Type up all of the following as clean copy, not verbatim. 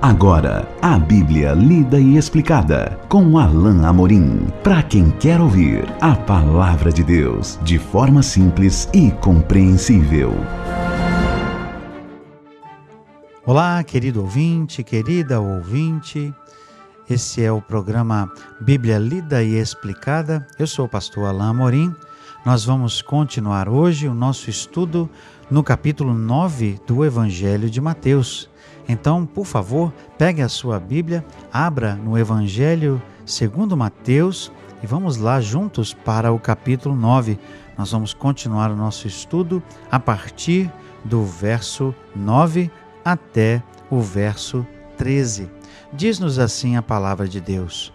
Agora, a Bíblia lida e explicada com Alain Amorim. Para quem quer ouvir a Palavra de Deus de forma simples e compreensível. Olá, querido ouvinte, querida ouvinte. Esse é o programa Bíblia Lida e Explicada. Eu sou o pastor Alain Amorim. Nós vamos continuar hoje o nosso estudo no capítulo 9 do Evangelho de Mateus. Então, por favor, pegue a sua Bíblia, abra no Evangelho segundo Mateus e vamos lá juntos para o capítulo 9. Nós vamos continuar o nosso estudo a partir do verso 9 até o verso 13. Diz-nos assim a palavra de Deus.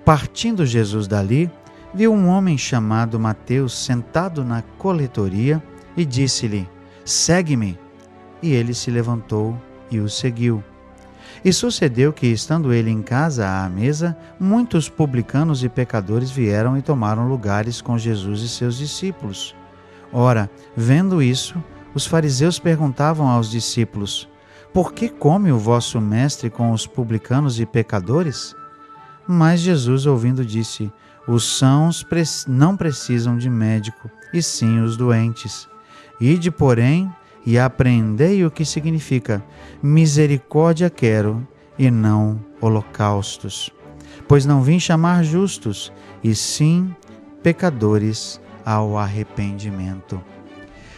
Partindo Jesus dali, viu um homem chamado Mateus sentado na coletoria e disse-lhe: "Segue-me." E ele se levantou e o seguiu. E sucedeu que, estando ele em casa à mesa, muitos publicanos e pecadores vieram e tomaram lugares com Jesus e seus discípulos. Ora, vendo isso, os fariseus perguntavam aos discípulos: "Por que come o vosso mestre com os publicanos e pecadores?" Mas Jesus, ouvindo, disse: "Os sãos não precisam de médico, e sim os doentes. Ide, porém, e apreendei o que significa: misericórdia quero, e não holocaustos. Pois não vim chamar justos, e sim pecadores ao arrependimento."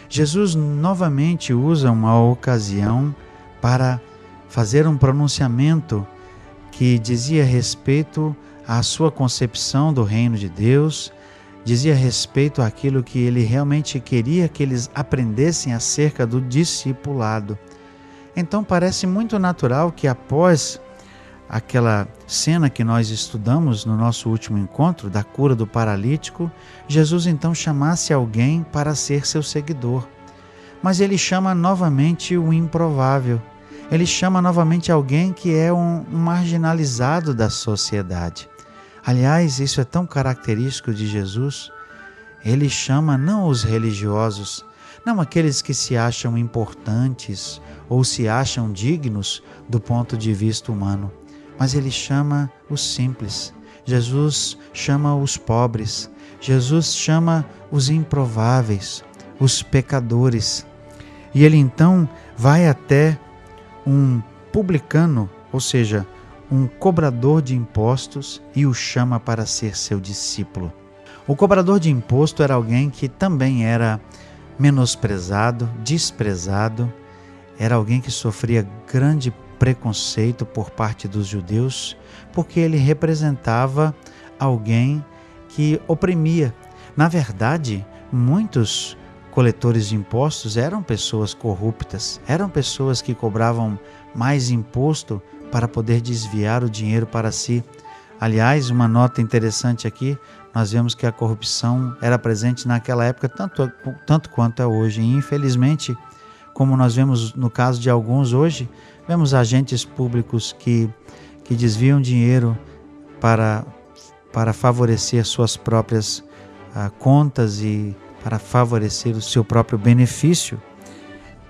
Jesus novamente usa uma ocasião para fazer um pronunciamento que dizia respeito à sua concepção do reino de Deus, dizia respeito àquilo que ele realmente queria que eles aprendessem acerca do discipulado. Então parece muito natural que após aquela cena que nós estudamos no nosso último encontro, da cura do paralítico, Jesus então chamasse alguém para ser seu seguidor. Mas ele chama novamente o improvável. Ele chama novamente alguém que é um marginalizado da sociedade. Aliás, isso é tão característico de Jesus. Ele chama não os religiosos, não aqueles que se acham importantes ou se acham dignos do ponto de vista humano, mas ele chama os simples. Jesus chama os pobres. Jesus chama os improváveis, os pecadores. E ele então vai até um publicano, ou seja, um cobrador de impostos, e o chama para ser seu discípulo. O cobrador de imposto era alguém que também era menosprezado, desprezado, era alguém que sofria grande preconceito por parte dos judeus, porque ele representava alguém que oprimia. Na verdade, muitos coletores de impostos eram pessoas corruptas, eram pessoas que cobravam mais imposto para poder desviar o dinheiro para si. Aliás, uma nota interessante aqui, nós vemos que a corrupção era presente naquela época tanto quanto é hoje. E infelizmente, como nós vemos no caso de alguns hoje, vemos agentes públicos que desviam dinheiro para favorecer suas próprias contas e para favorecer o seu próprio benefício.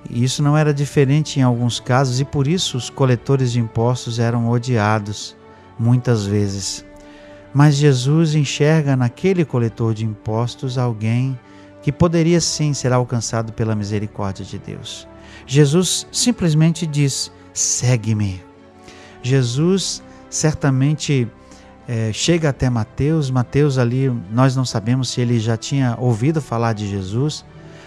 E isso não era diferente em alguns casos, e por isso os coletores de impostos eram odiados muitas vezes. Mas Jesus enxerga naquele coletor de impostos alguém que poderia sim ser alcançado pela misericórdia de Deus. Jesus simplesmente diz: "Segue-me." Jesus certamente chega até Mateus. Mateus ali, nós não sabemos se ele já tinha ouvido falar de Jesus.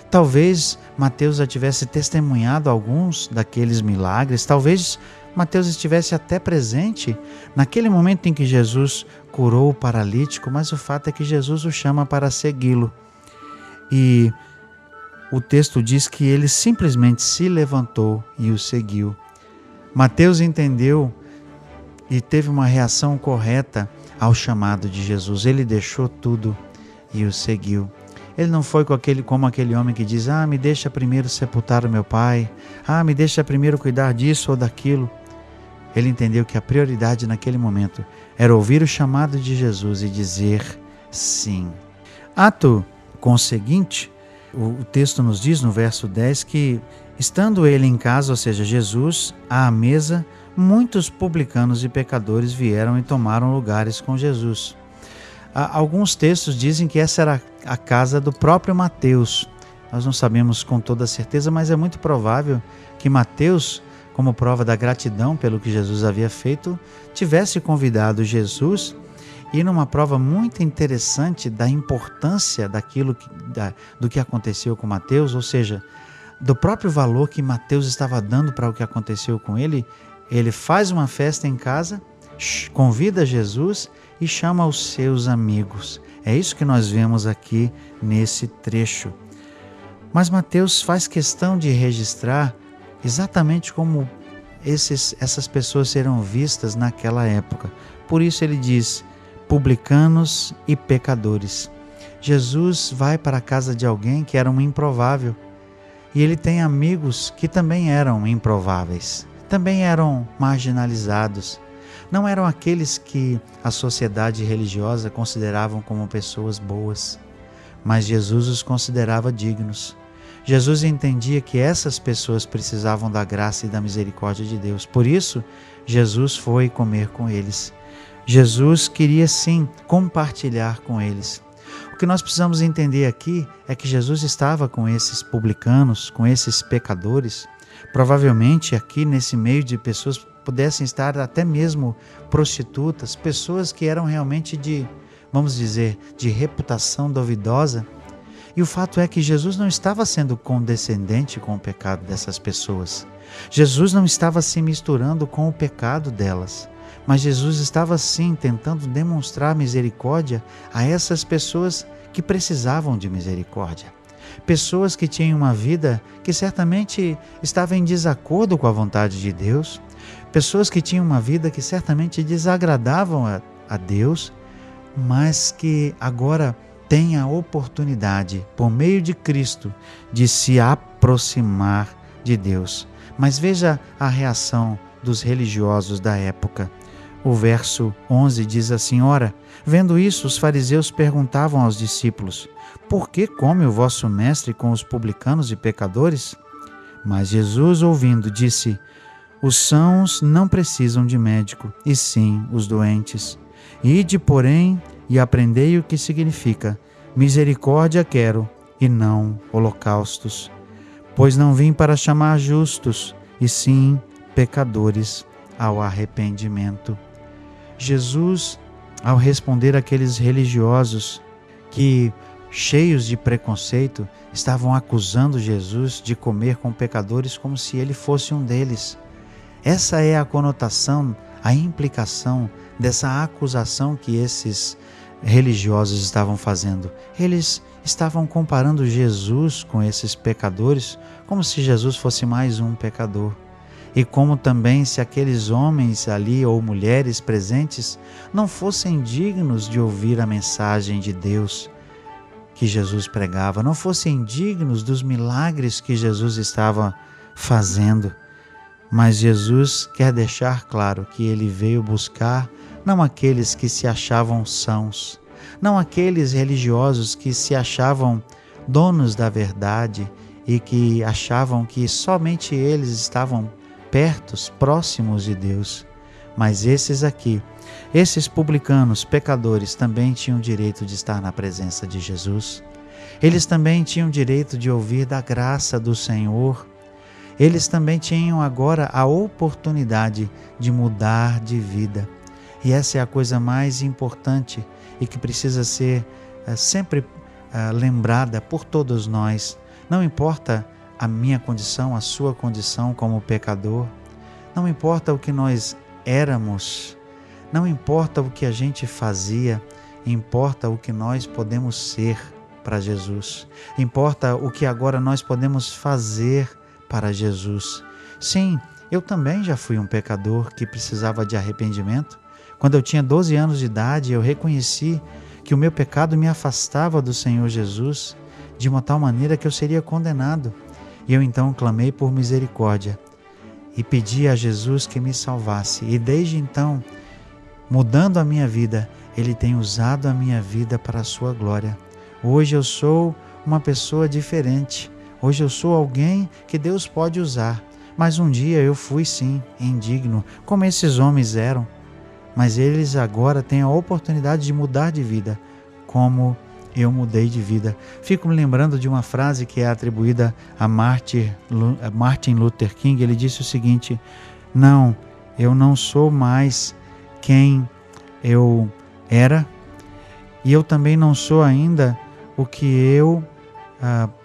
Talvez Mateus já tivesse testemunhado alguns daqueles milagres. Talvez Mateus estivesse até presente naquele momento em que Jesus curou o paralítico, mas o fato é que Jesus o chama para segui-lo. E o texto diz que ele simplesmente se levantou e o seguiu. Mateus entendeu e teve uma reação correta ao chamado de Jesus. Ele deixou tudo e o seguiu. Ele não foi como aquele homem que diz: "Me deixa primeiro sepultar o meu pai. Me deixa primeiro cuidar disso ou daquilo." Ele entendeu que a prioridade naquele momento era ouvir o chamado de Jesus e dizer sim. Ato conseguinte, o texto nos diz no verso 10 que, estando ele em casa, ou seja, Jesus, à mesa, muitos publicanos e pecadores vieram e tomaram lugares com Jesus. Alguns textos dizem que essa era a casa do próprio Mateus. Nós não sabemos com toda certeza, mas é muito provável que Mateus, como prova da gratidão pelo que Jesus havia feito, tivesse convidado Jesus. E numa prova muito interessante da importância do que aconteceu com Mateus, ou seja, do próprio valor que Mateus estava dando para o que aconteceu com ele, ele faz uma festa em casa, convida Jesus e chama os seus amigos. É isso que nós vemos aqui nesse trecho. Mas Mateus faz questão de registrar exatamente como essas pessoas serão vistas naquela época. Por isso ele diz: publicanos e pecadores. Jesus vai para a casa de alguém que era um improvável, e ele tem amigos que também eram improváveis, também eram marginalizados. Não eram aqueles que a sociedade religiosa consideravam como pessoas boas, mas Jesus os considerava dignos. Jesus entendia que essas pessoas precisavam da graça e da misericórdia de Deus. Por isso, Jesus foi comer com eles. Jesus queria sim compartilhar com eles. O que nós precisamos entender aqui é que Jesus estava com esses publicanos, com esses pecadores. Provavelmente aqui nesse meio de pessoas pudessem estar até mesmo prostitutas, pessoas que eram realmente vamos dizer, de reputação duvidosa. E o fato é que Jesus não estava sendo condescendente com o pecado dessas pessoas. Jesus não estava se misturando com o pecado delas. Mas Jesus estava sim tentando demonstrar misericórdia a essas pessoas que precisavam de misericórdia. Pessoas que tinham uma vida que certamente estava em desacordo com a vontade de Deus. Pessoas que tinham uma vida que certamente desagradavam a Deus, mas que agora têm a oportunidade, por meio de Cristo, de se aproximar de Deus. Mas veja a reação dos religiosos da época. O verso 11 diz assim: ora, vendo isso, os fariseus perguntavam aos discípulos: por que come o vosso mestre com os publicanos e pecadores? Mas Jesus, ouvindo, disse: os sãos não precisam de médico, e sim os doentes. Ide, porém, e aprendei o que significa: misericórdia quero, e não holocaustos. Pois não vim para chamar justos, e sim pecadores ao arrependimento. Jesus, ao responder àqueles religiosos que, cheios de preconceito, estavam acusando Jesus de comer com pecadores como se ele fosse um deles. Essa é a conotação, a implicação dessa acusação que esses religiosos estavam fazendo. Eles estavam comparando Jesus com esses pecadores como se Jesus fosse mais um pecador. E como também se aqueles homens ali ou mulheres presentes não fossem dignos de ouvir a mensagem de Deus que Jesus pregava, não fossem dignos dos milagres que Jesus estava fazendo. Mas Jesus quer deixar claro que ele veio buscar não aqueles que se achavam sãos, não aqueles religiosos que se achavam donos da verdade e que achavam que somente eles estavam próximos de Deus. Mas esses aqui, esses publicanos, pecadores, também tinham direito de estar na presença de Jesus. Eles também tinham direito de ouvir da graça do Senhor. Eles também tinham agora a oportunidade de mudar de vida. E essa é a coisa mais importante e que precisa ser sempre lembrada por todos nós. Não importa a minha condição, a sua condição como pecador, não importa o que nós éramos, não importa o que a gente fazia, importa o que nós podemos ser para Jesus, importa o que agora nós podemos fazer para Jesus. Sim, eu também já fui um pecador que precisava de arrependimento. Quando eu tinha 12 anos de idade, eu reconheci que o meu pecado me afastava do Senhor Jesus de uma tal maneira que eu seria condenado. E eu então clamei por misericórdia e pedi a Jesus que me salvasse. E desde então, mudando a minha vida, Ele tem usado a minha vida para a sua glória. Hoje eu sou uma pessoa diferente. Hoje eu sou alguém que Deus pode usar, Mas um dia eu fui sim indigno, como esses homens eram. Mas eles agora têm a oportunidade de mudar de vida, como eu mudei de vida. Fico me lembrando de uma frase que é atribuída a Martin Luther King. Ele disse o seguinte: não, eu não sou mais quem eu era, e eu também não sou ainda o que eu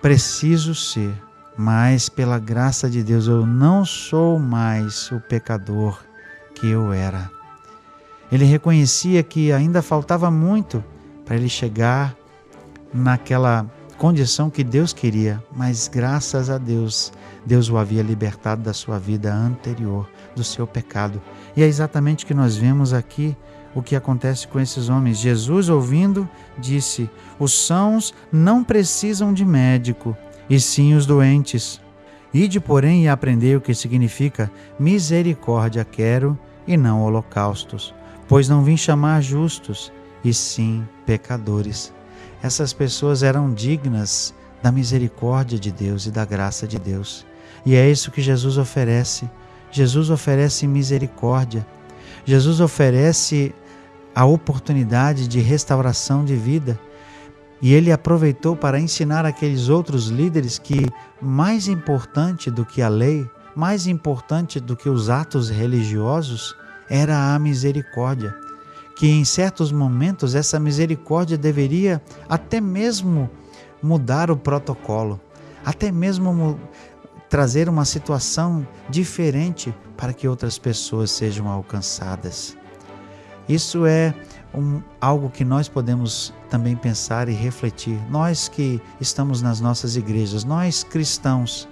preciso ser, mas pela graça de Deus eu não sou mais o pecador que eu era. Ele reconhecia que ainda faltava muito para ele chegar naquela condição que Deus queria, mas graças a Deus, Deus o havia libertado da sua vida anterior, do seu pecado. E é exatamente o que nós vemos aqui, o que acontece com esses homens. Jesus, ouvindo, disse: os sãos não precisam de médico, e sim os doentes. Ide, porém, e aprendei o que significa misericórdia quero e não holocaustos, pois não vim chamar justos, e sim pecadores. Essas pessoas eram dignas da misericórdia de Deus e da graça de Deus. E é isso que Jesus oferece. Jesus oferece misericórdia. Jesus oferece a oportunidade de restauração de vida. E ele aproveitou para ensinar aqueles outros líderes que mais importante do que a lei, mais importante do que os atos religiosos, era a misericórdia. Que em certos momentos essa misericórdia deveria até mesmo mudar o protocolo, até mesmo trazer uma situação diferente para que outras pessoas sejam alcançadas. Isso é algo que nós podemos também pensar e refletir. Nós que estamos nas nossas igrejas, nós cristãos,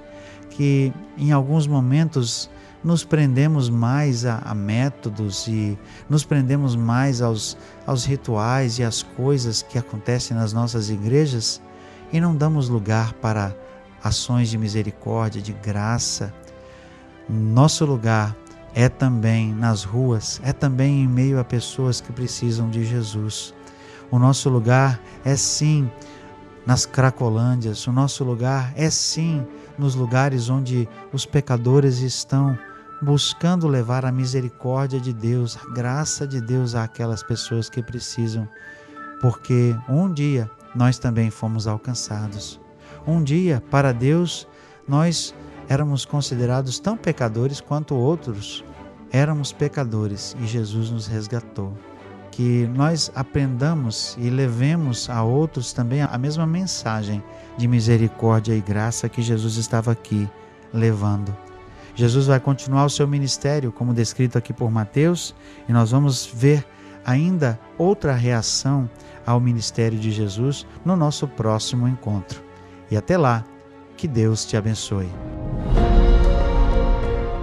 que em alguns momentos nos prendemos mais a métodos e nos prendemos mais aos rituais e às coisas que acontecem nas nossas igrejas e não damos lugar para ações de misericórdia, de graça. Nosso lugar é também nas ruas, é também em meio a pessoas que precisam de Jesus. O nosso lugar é sim nas cracolândias, o nosso lugar é sim nos lugares onde os pecadores estão buscando levar a misericórdia de Deus, a graça de Deus àquelas pessoas que precisam, porque um dia nós também fomos alcançados. Um dia, para Deus, nós éramos considerados tão pecadores quanto outros. Éramos pecadores e Jesus nos resgatou. Que nós aprendamos e levemos a outros também a mesma mensagem de misericórdia e graça que Jesus estava aqui levando. Jesus vai continuar o seu ministério, como descrito aqui por Mateus, e nós vamos ver ainda outra reação ao ministério de Jesus no nosso próximo encontro. E até lá, que Deus te abençoe.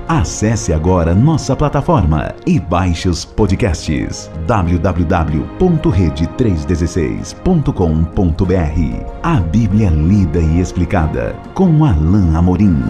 Acesse agora nossa plataforma e baixe os podcasts www.rede316.com.br. A Bíblia lida e explicada com Alain Amorim.